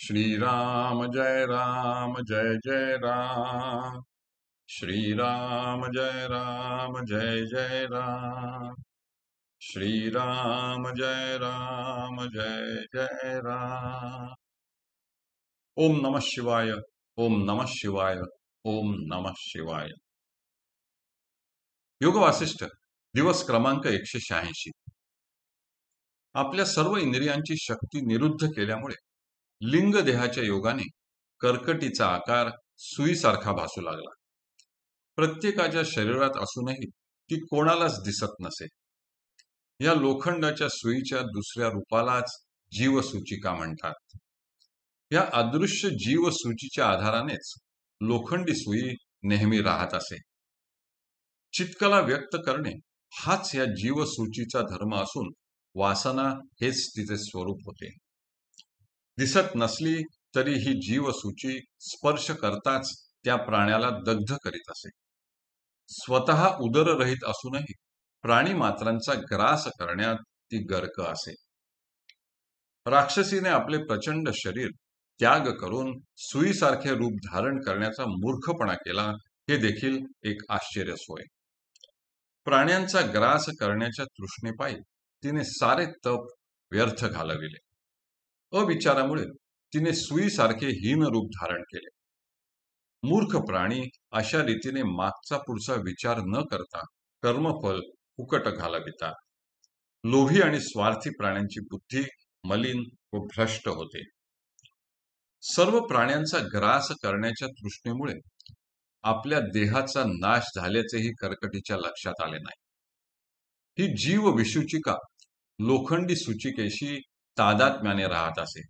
श्री राम जय जय राम। श्री राम जय जय राम। श्री राम जय जय राम। ओम नमः शिवाय। ओम नमः शिवाय। ओम नमः शिवाय। योग वासिष्ठ दिवस क्रमांक 186। आपल्या सर्व इंद्रियांची शक्ती निरुद्ध केल्यामुळे लिंग देहाच्या योगाने कर्कटीचा आकार सुईसारखा भासू लागला। प्रत्येकाच्या शरीरात असूनही ती कोणालाच दिसत नसे। या लोखंडाच्या सुईच्या दुसऱ्या रूपालाच जीवसूचिका म्हणतात। या अदृश्य जीवसूचीच्या आधारानेच लोखंडी सुई नेहमी राहत असे। चित्काला व्यक्त करणे हाच या जीवसूचीचा धर्म असून वासना हेच तिचे स्वरूप होते। दिसत नसली तरी ही जीवसूची स्पर्श करताच त्या प्राण्याला दग्ध करीत असे। स्वतः उदररहित असूनही प्राणी मात्रांचा ग्रास करण्यात ती गर्क असे। राक्षसीने आपले प्रचंड शरीर त्याग करून सुईसारखे रूप धारण करण्याचा मूर्खपणा केला हे देखील एक आश्चर्यच होय। प्राण्यांचा ग्रास करण्याच्या तृष्णेपायी तिने सारे तप व्यर्थ घालविले। अविचारामुळे तिने सुईसारखे हीन रूप धारण केले। मूर्ख प्राणी अशा रीतीने मागचा पुढचा विचार न करता कर्मफल फुकट घालवितात। लोभी आणि स्वार्थी प्राण्यांची बुद्धी मलिन व भ्रष्ट होते। सर्व प्राण्यांचा ग्रास करण्याच्या तृष्णेमुळे आपल्या देहाचा नाश झाल्याचेही कर्कटीच्या लक्षात आले नाही। ही जीव विसूचिका लोखंडी सूचिकेशी तादात्म्याने राहत असे।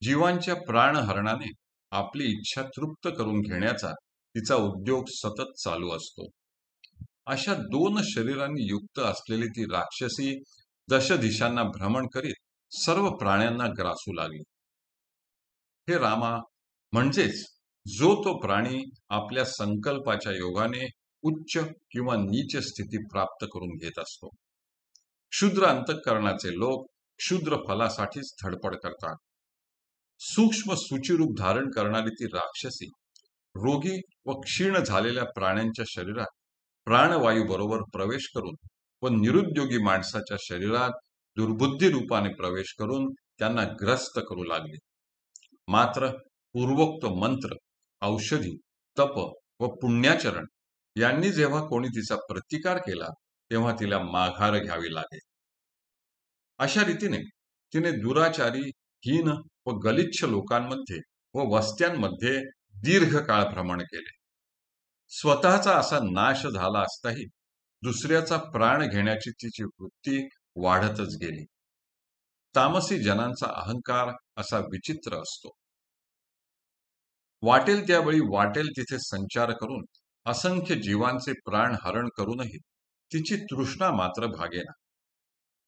जीवांच्या प्राणहरणाने आपली इच्छा तृप्त करून घेण्याचा तिचा उद्योग सतत चालू असतो। अशा दोन शरीरांनी युक्त असलेली ती राक्षसी दशदिशांना भ्रमण करीत सर्व प्राण्यांना ग्रासू लागली। हे रामा, म्हणजेच जो तो प्राणी आपल्या संकल्पाच्या योगाने उच्च किंवा नीच स्थिती प्राप्त करून घेत असतो। क्षुद्र अंतःकरणाचे लोक क्षुद्र फलासाठीच धडपड करतात। सूक्ष्म सूचिरूप धारण करणारी ती राक्षसी रोगी व क्षीण झालेल्या प्राण्यांच्या शरीरात प्राणवायू बरोबर प्रवेश करून व निरुद्योगी माणसाच्या शरीरात दुर्बुद्धी रूपाने प्रवेश करून त्यांना ग्रस्त करू लागली। मात्र पूर्वोक्त मंत्र, औषधी, तप व पुण्याचरण यांनी जेव्हा कोणी तिचा प्रतिकार केला तेव्हा तिला माघार घ्यावी लागे। अशा रीतीने तिने दुराचारी, हीन व गलिच्छ लोकांमध्ये व वस्त्यांमध्ये दीर्घकाळ भ्रमण केले। स्वतःचा असा नाश झाला असताही दुसऱ्याचा प्राण घेण्याची तिची वृत्ती वाढतच गेली। तामसी जनांचा अहंकार असा विचित्र असतो। वाटेल त्यावेळी वाटेल तिथे संचार करून असंख्य जीवांचे प्राण हरण करूनही तिची तृष्णा मात्र भागेना।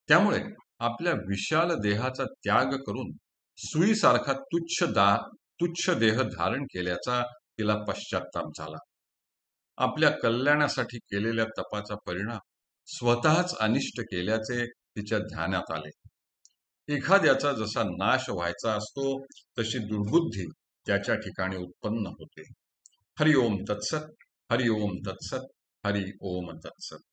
त्यामुळे आपल्या विशाल देहाचा त्याग करून सुईसारखा तुच्छ देह धारण केल्याचा तिला पश्चात्ताप झाला। आपल्या कल्याणासाठी केलेल्या तपाचा परिणाम स्वतःच अनिष्ट केल्याचे तिच्या ध्यानात आले। एखाद्याचा जसा नाश व्हायचा असतो तशी दुर्बुद्धी त्याच्या ठिकाणी उत्पन्न होते। हरि ओम तत्सत। हरि ओम तत्सत। हरि ओम तत्सत।